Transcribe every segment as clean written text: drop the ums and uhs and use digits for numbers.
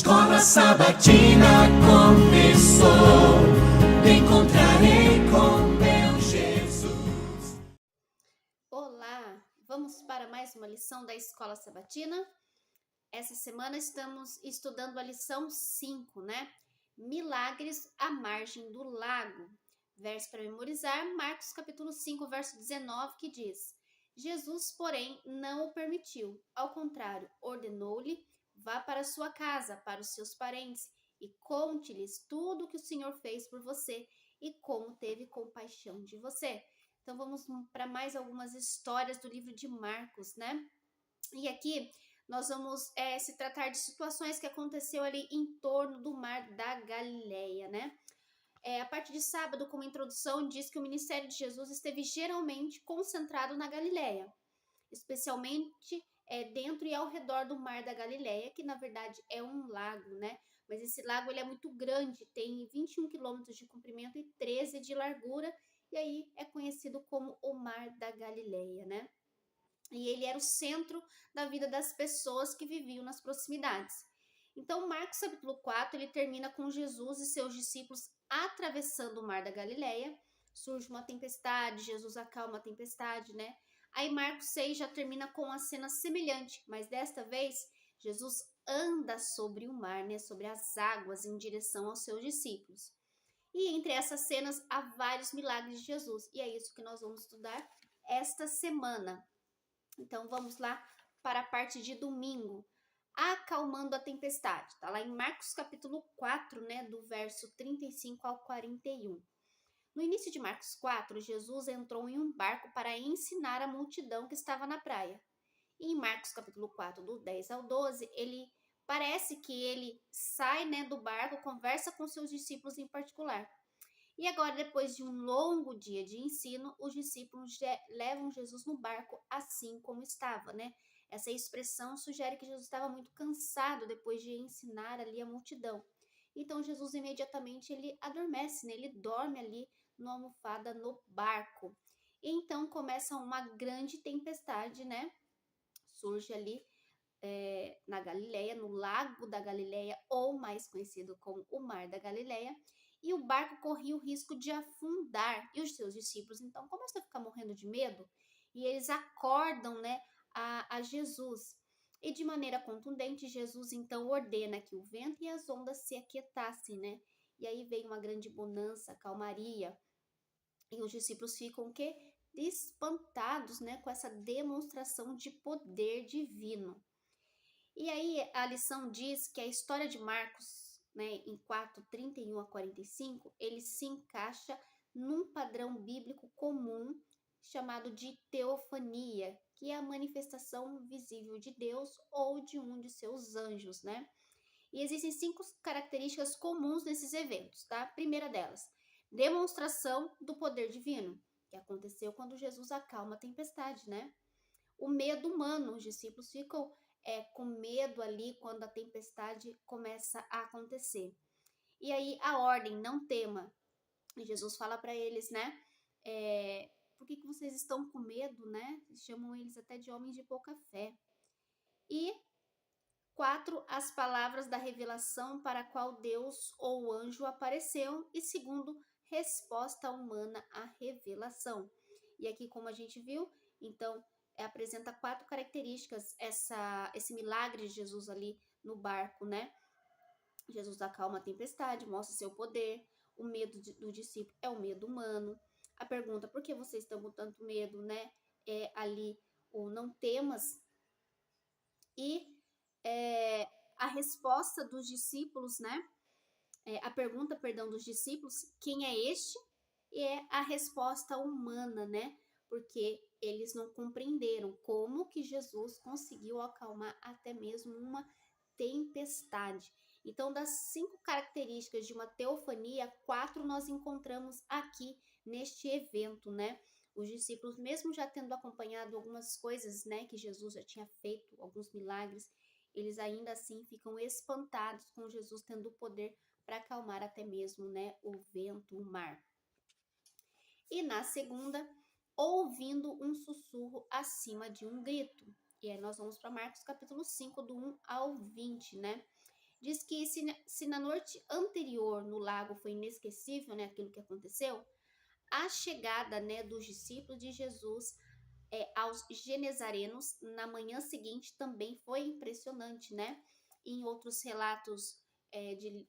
Escola Sabatina começou, me encontrarei com meu Jesus. Olá, vamos para mais uma lição da Escola Sabatina. Essa semana estamos estudando a lição 5, né? Milagres à margem do lago. Verso para memorizar, Marcos capítulo 5, verso 19, que diz: Jesus, porém, não o permitiu. Ao contrário, ordenou-lhe: vá para sua casa, para os seus parentes, e conte-lhes tudo o que o Senhor fez por você e como teve compaixão de você. Então vamos para mais algumas histórias do livro de Marcos, né? E aqui nós vamos se tratar de situações que aconteceu ali em torno do mar da Galileia, né? A parte de sábado, como introdução, diz que o ministério de Jesus esteve geralmente concentrado na Galileia, especialmente dentro e ao redor do mar da Galileia, que na verdade é um lago, né? Mas esse lago ele é muito grande, tem 21 quilômetros de comprimento e 13 de largura, e aí é conhecido como o Mar da Galileia, né? E ele era o centro da vida das pessoas que viviam nas proximidades. Então, Marcos capítulo 4, ele termina com Jesus e seus discípulos atravessando o mar da Galileia. Surge uma tempestade, Jesus acalma a tempestade, né? Aí Marcos 6 já termina com uma cena semelhante, mas desta vez Jesus anda sobre o mar, né? Sobre as águas em direção aos seus discípulos. E entre essas cenas há vários milagres de Jesus, e é isso que nós vamos estudar esta semana. Então vamos lá para a parte de domingo. Acalmando a tempestade. Está lá em Marcos capítulo 4, né, do verso 35 ao 41. No início de Marcos 4, Jesus entrou em um barco para ensinar a multidão que estava na praia. E em Marcos capítulo 4, do 10 ao 12, parece que ele sai, né, do barco, conversa com seus discípulos em particular. E agora, depois de um longo dia de ensino, os discípulos levam Jesus no barco assim como estava, né? Essa expressão sugere que Jesus estava muito cansado depois de ensinar ali a multidão. Então, Jesus imediatamente ele adormece, né? Ele dorme ali numa almofada no barco. E então começa uma grande tempestade, né? Surge ali na Galileia, no Lago da Galileia, ou mais conhecido como o Mar da Galileia, e o barco corria o risco de afundar. E os seus discípulos então começam a ficar morrendo de medo e eles acordam, né, a Jesus. E de maneira contundente, Jesus então ordena que o vento e as ondas se aquietassem, né? E aí vem uma grande bonança, calmaria. E os discípulos ficam o quê? Espantados, né, com essa demonstração de poder divino. E aí a lição diz que a história de Marcos, né, em 4, 31 a 45, ele se encaixa num padrão bíblico comum chamado de teofania, que é a manifestação visível de Deus ou de um de seus anjos, né? E existem 5 características comuns nesses eventos, tá? Primeira delas, demonstração do poder divino, que aconteceu quando Jesus acalma a tempestade, né? O medo humano, os discípulos ficam com medo ali quando a tempestade começa a acontecer. E aí a ordem, não tema. E Jesus fala para eles, né? Por que vocês estão com medo, né? Chamam eles até de homens de pouca fé. E 4, as palavras da revelação para a qual Deus ou o anjo apareceu. E segundo, resposta humana à revelação. E aqui, como a gente viu, então apresenta 4 características esse milagre de Jesus ali no barco, né? Jesus acalma a tempestade, mostra seu poder. O medo do discípulo é o medo humano. A pergunta, por que vocês estão com tanto medo, né? Ali o não temas. E a resposta dos discípulos, né? A pergunta, perdão, dos discípulos, quem é este? E é a resposta humana, né? Porque eles não compreenderam como que Jesus conseguiu acalmar até mesmo uma tempestade. Então, das 5 características de uma teofania, 4 nós encontramos aqui neste evento, né? Os discípulos, mesmo já tendo acompanhado algumas coisas, né, que Jesus já tinha feito, alguns milagres, eles ainda assim ficam espantados com Jesus tendo o poder para acalmar até mesmo, né, o vento, o mar. E na segunda, ouvindo um sussurro acima de um grito. E aí nós vamos para Marcos capítulo 5, do 1 ao 20, né? Diz que se na noite anterior no lago foi inesquecível, né, aquilo que aconteceu, a chegada, né, dos discípulos de Jesus aos genezarenos na manhã seguinte também foi impressionante, né? Em outros relatos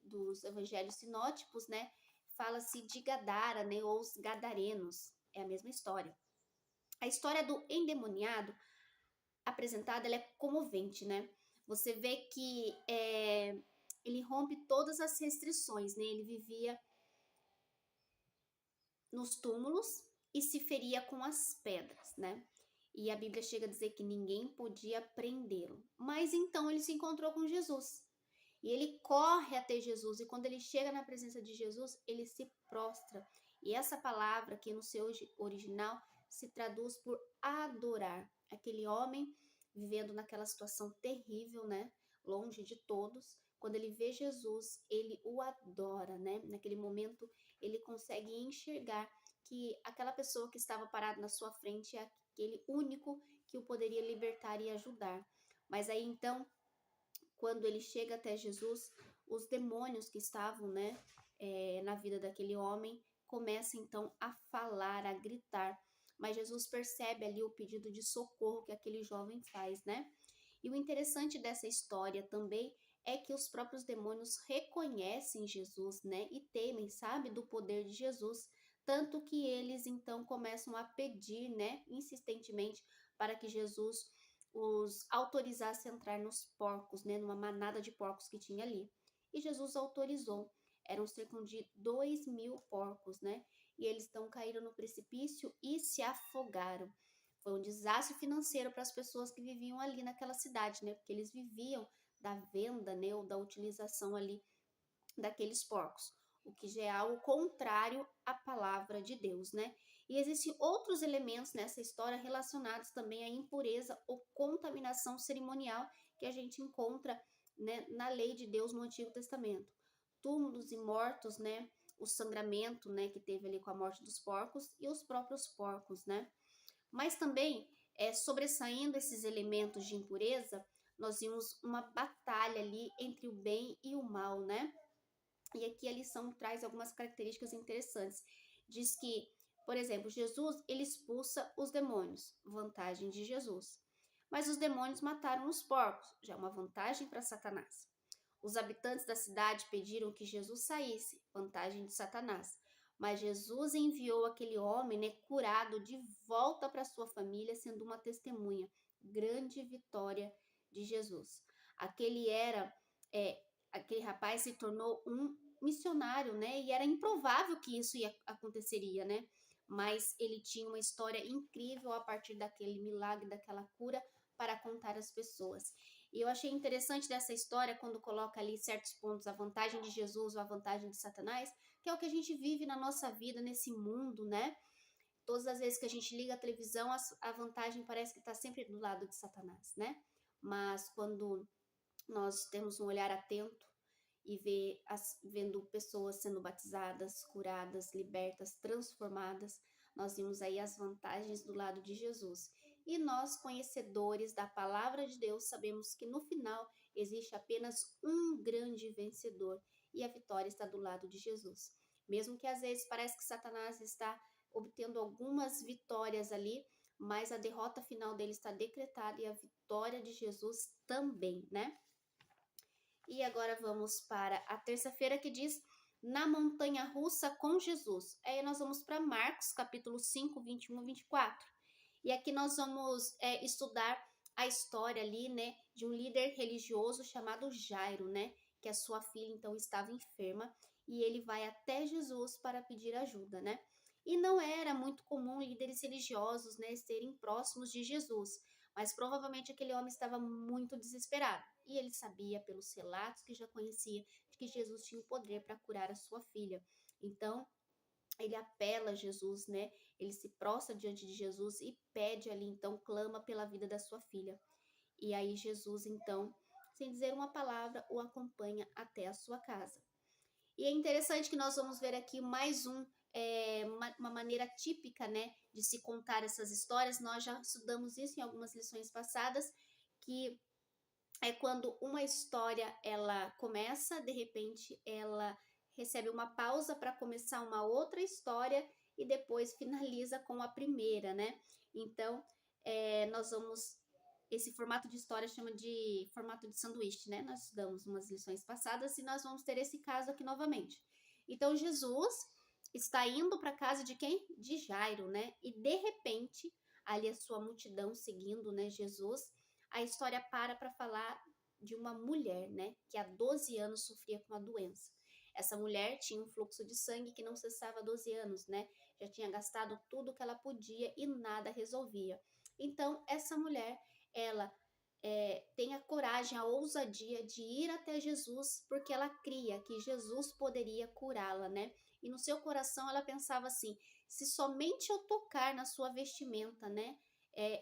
dos evangelhos sinóticos, né, fala-se de Gadara, né, ou os gadarenos, é a mesma história. A história do endemoniado apresentada, ela é comovente, né? Você vê que ele rompe todas as restrições, né? Ele vivia nos túmulos e se feria com as pedras, né? E a Bíblia chega a dizer que ninguém podia prendê-lo. Mas então ele se encontrou com Jesus. E ele corre até Jesus. E quando ele chega na presença de Jesus, ele se prostra. E essa palavra, que no seu original se traduz por adorar. Aquele homem vivendo naquela situação terrível, né? Longe de todos. Quando ele vê Jesus, ele o adora, né? Naquele momento, ele consegue enxergar que aquela pessoa que estava parada na sua frente é aquele único que o poderia libertar e ajudar. Mas aí então, quando ele chega até Jesus, os demônios que estavam, né, na vida daquele homem começam então a falar, a gritar. Mas Jesus percebe ali o pedido de socorro que aquele jovem faz, né? E o interessante dessa história também é que os próprios demônios reconhecem Jesus, né? E temem, sabe, do poder de Jesus. Tanto que eles então começam a pedir, né, insistentemente, para que Jesus os autorizasse a entrar nos porcos, né, numa manada de porcos que tinha ali. E Jesus autorizou. Eram cerca de 2.000 porcos, né? E eles então caíram no precipício e se afogaram. Foi um desastre financeiro para as pessoas que viviam ali naquela cidade, né? Porque eles viviam da venda, né, ou da utilização ali daqueles porcos, o que já é algo contrário à palavra de Deus, né? E existem outros elementos nessa história relacionados também à impureza ou contaminação cerimonial que a gente encontra, né, na lei de Deus no Antigo Testamento. Túmulos e mortos, né? O sangramento, né, que teve ali com a morte dos porcos e os próprios porcos, né? Mas também, sobressaindo esses elementos de impureza, nós vimos uma batalha ali entre o bem e o mal, né? E aqui a lição traz algumas características interessantes. Diz que, por exemplo, Jesus, ele expulsa os demônios, vantagem de Jesus. Mas os demônios mataram os porcos, já é uma vantagem para Satanás. Os habitantes da cidade pediram que Jesus saísse, vantagem de Satanás. Mas Jesus enviou aquele homem, né, curado de volta para sua família, sendo uma testemunha. Grande vitória de Jesus. Aquele rapaz se tornou um missionário, né? E era improvável que isso aconteceria, né? Mas ele tinha uma história incrível a partir daquele milagre, daquela cura, para contar às pessoas. E eu achei interessante dessa história quando coloca ali certos pontos, a vantagem de Jesus ou a vantagem de Satanás, que é o que a gente vive na nossa vida, nesse mundo, né? Todas as vezes que a gente liga a televisão, a vantagem parece que está sempre do lado de Satanás, né? Mas quando nós temos um olhar atento e vendo pessoas sendo batizadas, curadas, libertas, transformadas, nós vimos aí as vantagens do lado de Jesus. E nós, conhecedores da palavra de Deus, sabemos que no final existe apenas um grande vencedor e a vitória está do lado de Jesus. Mesmo que às vezes parece que Satanás está obtendo algumas vitórias ali, mas a derrota final dele está decretada e a vitória de Jesus também, né? E agora vamos para a terça-feira que diz na montanha russa com Jesus. Aí nós vamos para Marcos, capítulo 5, 21 e 24. E aqui nós vamos estudar a história ali, né, de um líder religioso chamado Jairo, né, que a sua filha então estava enferma e ele vai até Jesus para pedir ajuda, né? E não era muito comum líderes religiosos, né, serem próximos de Jesus, mas provavelmente aquele homem estava muito desesperado. E ele sabia pelos relatos que já conhecia de que Jesus tinha o poder para curar a sua filha. Então, ele apela a Jesus, né? Ele se prostra diante de Jesus e pede ali, então, clama pela vida da sua filha. E aí Jesus, então, sem dizer uma palavra, o acompanha até a sua casa. E é interessante que nós vamos ver aqui mais uma maneira típica, né, de se contar essas histórias. Nós já estudamos isso em algumas lições passadas, que é quando uma história ela começa, de repente ela recebe uma pausa para começar uma outra história e depois finaliza com a primeira, né? Então, nós vamos. Esse formato de história chama de formato de sanduíche, né? Nós estudamos umas lições passadas e nós vamos ter esse caso aqui novamente. Então, Jesus está indo para a casa de quem? De Jairo, né? E de repente, ali a sua multidão seguindo, né, Jesus, a história para falar de uma mulher, né, que há 12 anos sofria com uma doença. Essa mulher tinha um fluxo de sangue que não cessava há 12 anos, né? Já tinha gastado tudo que ela podia e nada resolvia. Então, essa mulher, ela tem a coragem, a ousadia de ir até Jesus, porque ela cria que Jesus poderia curá-la, né? E no seu coração ela pensava assim: se somente eu tocar na sua vestimenta, né,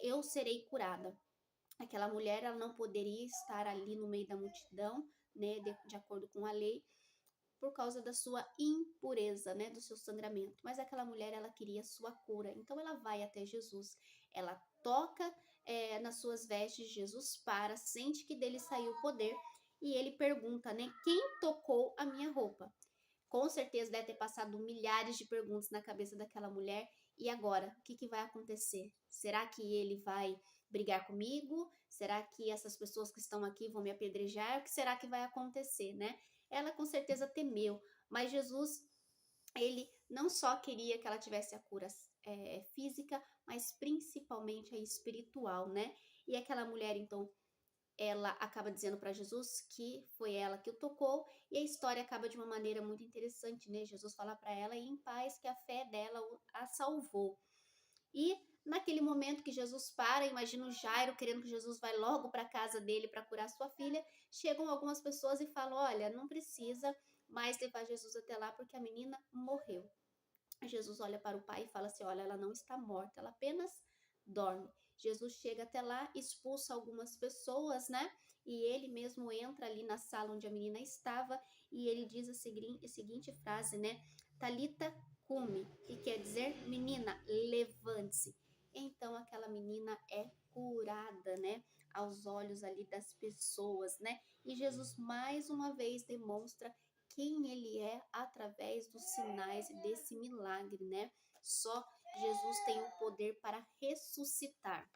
eu serei curada. Aquela mulher ela não poderia estar ali no meio da multidão, né, de acordo com a lei, por causa da sua impureza, né, do seu sangramento. Mas aquela mulher ela queria sua cura, então ela vai até Jesus, ela toca nas suas vestes, Jesus para, sente que dele saiu o poder e ele pergunta, né, quem tocou a minha roupa? Com certeza deve ter passado milhares de perguntas na cabeça daquela mulher. E agora, o que vai acontecer? Será que ele vai brigar comigo? Será que essas pessoas que estão aqui vão me apedrejar? O que será que vai acontecer, né? Ela com certeza temeu, mas Jesus, ele não só queria que ela tivesse a cura física, mas principalmente a espiritual, né? E aquela mulher, então, ela acaba dizendo para Jesus que foi ela que o tocou e a história acaba de uma maneira muito interessante, né? Jesus fala para ela e em paz que a fé dela a salvou. E naquele momento que Jesus para, imagina o Jairo querendo que Jesus vai logo para a casa dele para curar sua filha, chegam algumas pessoas e falam: "Olha, não precisa mais levar Jesus até lá porque a menina morreu". Jesus olha para o pai e fala assim: "Olha, ela não está morta, ela apenas dorme". Jesus chega até lá, expulsa algumas pessoas, né? E ele mesmo entra ali na sala onde a menina estava e ele diz a seguinte frase, né? Talita cumi, que quer dizer: menina, levante-se. Então aquela menina é curada, né? Aos olhos ali das pessoas, né? E Jesus mais uma vez demonstra quem ele é através dos sinais desse milagre, né? Só Jesus tem o poder para ressuscitar.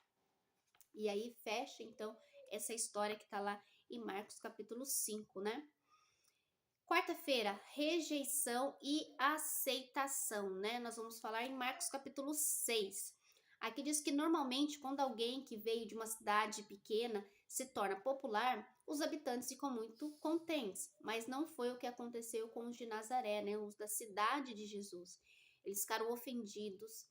E aí fecha então essa história que está lá em Marcos capítulo 5, né? Quarta-feira, rejeição e aceitação, né? Nós vamos falar em Marcos capítulo 6. Aqui diz que normalmente quando alguém que veio de uma cidade pequena se torna popular, os habitantes ficam muito contentes, mas não foi o que aconteceu com os de Nazaré, né? Os da cidade de Jesus. Eles ficaram ofendidos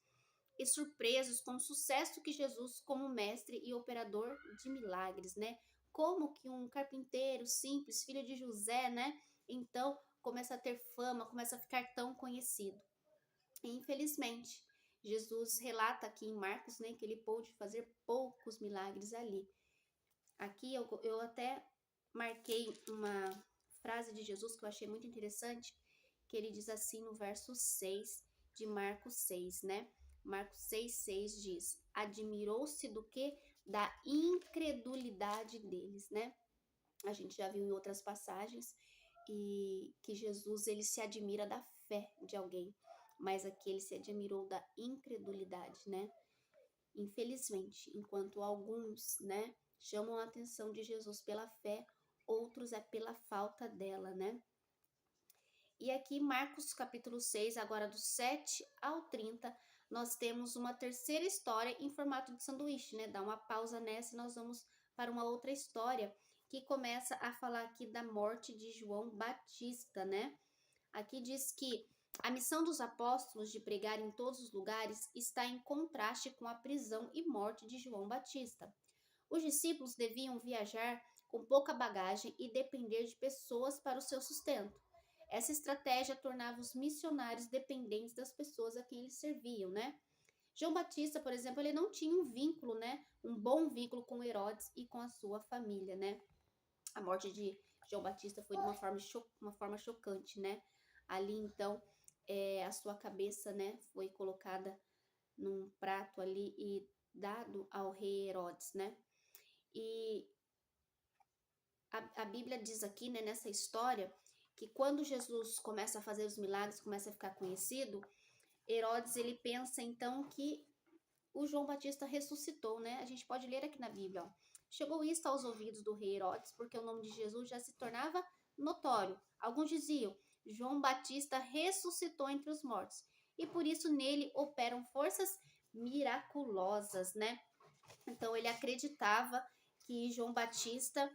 e surpresos com o sucesso que Jesus, como mestre e operador de milagres, né? Como que um carpinteiro simples, filho de José, né? Então começa a ter fama, começa a ficar tão conhecido. E, infelizmente, Jesus relata aqui em Marcos, né, que ele pôde fazer poucos milagres ali. Aqui eu até marquei uma frase de Jesus que eu achei muito interessante, que ele diz assim no verso 6 de Marcos 6, né? Marcos 6 diz: admirou-se do que? Da incredulidade deles, né? A gente já viu em outras passagens e que Jesus ele se admira da fé de alguém, mas aqui ele se admirou da incredulidade, né? Infelizmente, enquanto alguns, né, chamam a atenção de Jesus pela fé, outros é pela falta dela, né? E aqui, Marcos capítulo 6, agora do 7 ao 30, nós temos uma terceira história em formato de sanduíche, né? Dá uma pausa nessa e nós vamos para uma outra história que começa a falar aqui da morte de João Batista, né? Aqui diz que a missão dos apóstolos de pregar em todos os lugares está em contraste com a prisão e morte de João Batista. Os discípulos deviam viajar com pouca bagagem e depender de pessoas para o seu sustento. Essa estratégia tornava os missionários dependentes das pessoas a quem eles serviam, né? João Batista, por exemplo, ele não tinha um vínculo, né? Um bom vínculo com Herodes e com a sua família, né? A morte de João Batista foi de uma forma chocante, né? Ali, então, a sua cabeça, né, foi colocada num prato ali e dado ao rei Herodes, né? E A Bíblia diz aqui, né, nessa história, que quando Jesus começa a fazer os milagres, começa a ficar conhecido, Herodes, ele pensa então que o João Batista ressuscitou, né? A gente pode ler aqui na Bíblia, ó. Chegou isto aos ouvidos do rei Herodes, porque o nome de Jesus já se tornava notório. Alguns diziam, João Batista ressuscitou entre os mortos, e por isso nele operam forças miraculosas, né? Então ele acreditava que João Batista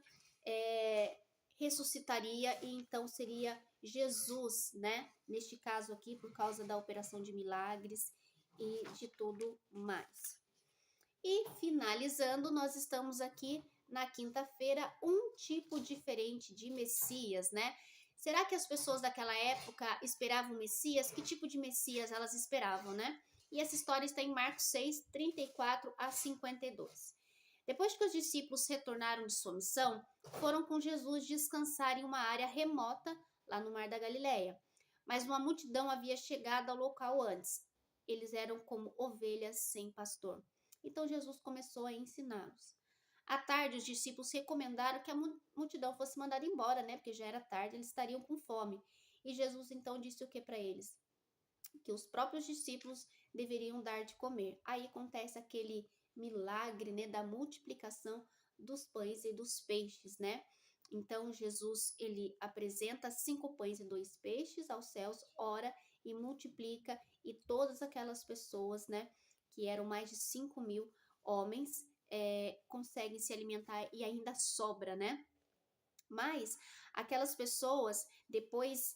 ressuscitaria e então seria Jesus, né? Neste caso aqui, por causa da operação de milagres e de tudo mais. E finalizando, nós estamos aqui na quinta-feira, um tipo diferente de Messias, né? Será que as pessoas daquela época esperavam Messias? Que tipo de Messias elas esperavam, né? E essa história está em Marcos 6, 34 a 52. Depois que os discípulos retornaram de sua missão, foram com Jesus descansar em uma área remota, lá no Mar da Galileia. Mas uma multidão havia chegado ao local antes. Eles eram como ovelhas sem pastor. Então Jesus começou a ensiná-los. À tarde, os discípulos recomendaram que a multidão fosse mandada embora, né? Porque já era tarde, eles estariam com fome. E Jesus então disse o que para eles? Que os próprios discípulos deveriam dar de comer. Aí acontece aquele milagre, né, da multiplicação dos pães e dos peixes, né? Então Jesus, ele apresenta 5 pães e 2 peixes aos céus, ora e multiplica, e todas aquelas pessoas, né, que eram mais de 5.000 homens, conseguem se alimentar e ainda sobra, né? Mas aquelas pessoas, depois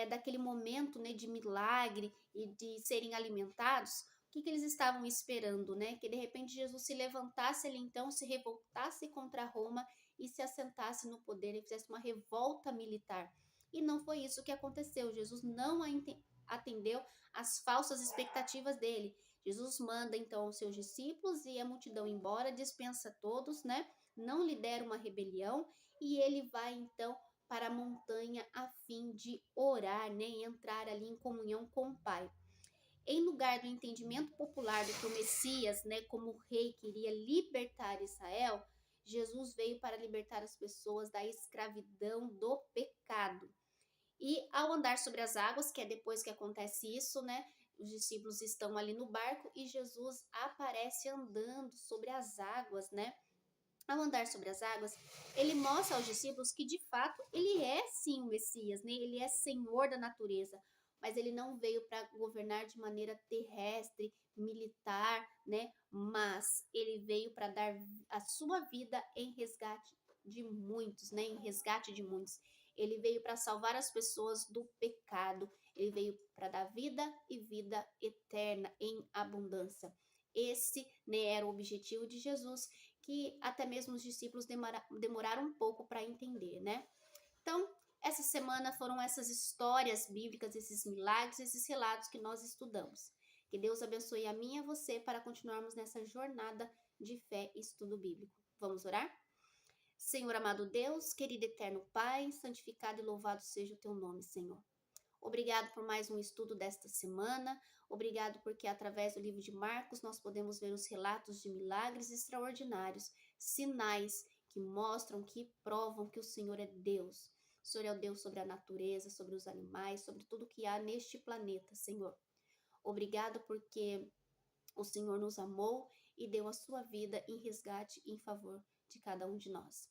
daquele momento, né, de milagre e de serem alimentados, o que eles estavam esperando, né? Que de repente Jesus se levantasse ali então, se revoltasse contra Roma e se assentasse no poder e fizesse uma revolta militar. E não foi isso que aconteceu. Jesus não atendeu às falsas expectativas dele. Jesus manda então os seus discípulos e a multidão embora, dispensa todos, né? Não lidera uma rebelião e ele vai então para a montanha a fim de orar, né? E entrar ali em comunhão com o Pai. Em lugar do entendimento popular do que o Messias, né, como rei, queria libertar Israel, Jesus veio para libertar as pessoas da escravidão do pecado. E ao andar sobre as águas, que é depois que acontece isso, né, os discípulos estão ali no barco e Jesus aparece andando sobre as águas, né? Ao andar sobre as águas, ele mostra aos discípulos que de fato ele é sim o Messias, né? Ele é Senhor da natureza, mas ele não veio para governar de maneira terrestre, militar, né? Mas ele veio para dar a sua vida em resgate de muitos, né? Em resgate de muitos. Ele veio para salvar as pessoas do pecado. Ele veio para dar vida e vida eterna em abundância. Esse, né, era o objetivo de Jesus, que até mesmo os discípulos demoraram um pouco para entender, né? Então, essa semana foram essas histórias bíblicas, esses milagres, esses relatos que nós estudamos. Que Deus abençoe a mim e a você para continuarmos nessa jornada de fé e estudo bíblico. Vamos orar? Senhor amado Deus, querido eterno Pai, santificado e louvado seja o teu nome, Senhor. Obrigado por mais um estudo desta semana. Obrigado porque através do livro de Marcos nós podemos ver os relatos de milagres extraordinários, sinais que mostram, que provam que o Senhor é Deus. O Senhor é o Deus sobre a natureza, sobre os animais, sobre tudo que há neste planeta, Senhor. Obrigado porque o Senhor nos amou e deu a sua vida em resgate em favor de cada um de nós.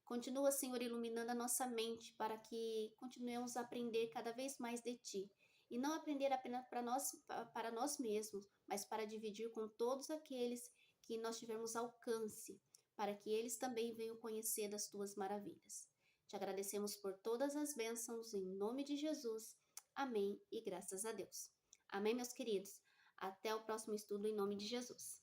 Continua, Senhor, iluminando a nossa mente para que continuemos a aprender cada vez mais de Ti. E não aprender apenas para nós mesmos, mas para dividir com todos aqueles que nós tivermos alcance, para que eles também venham conhecer das Tuas maravilhas. Te agradecemos por todas as bênçãos, em nome de Jesus. Amém e graças a Deus. Amém, meus queridos. Até o próximo estudo, em nome de Jesus.